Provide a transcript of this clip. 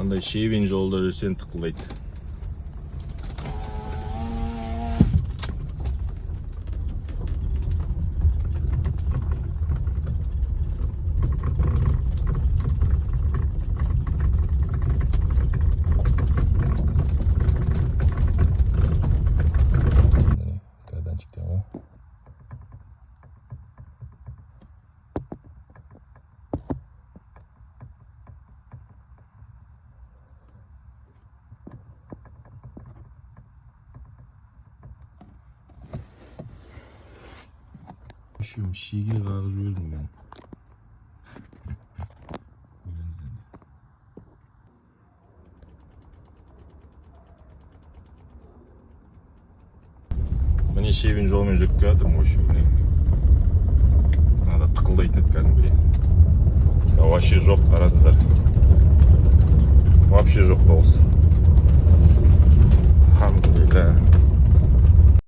андай шебен жолда жүрсең тықылдайды. Шум шиге қағып жібердім мен. Міне шебен жолмен жүріп келатырмын, общем, міне. Мынада тықылдайтын еді кәдімгідей. Вообще жоқ, қарадыңыздар. Вообще жоқ дауыс.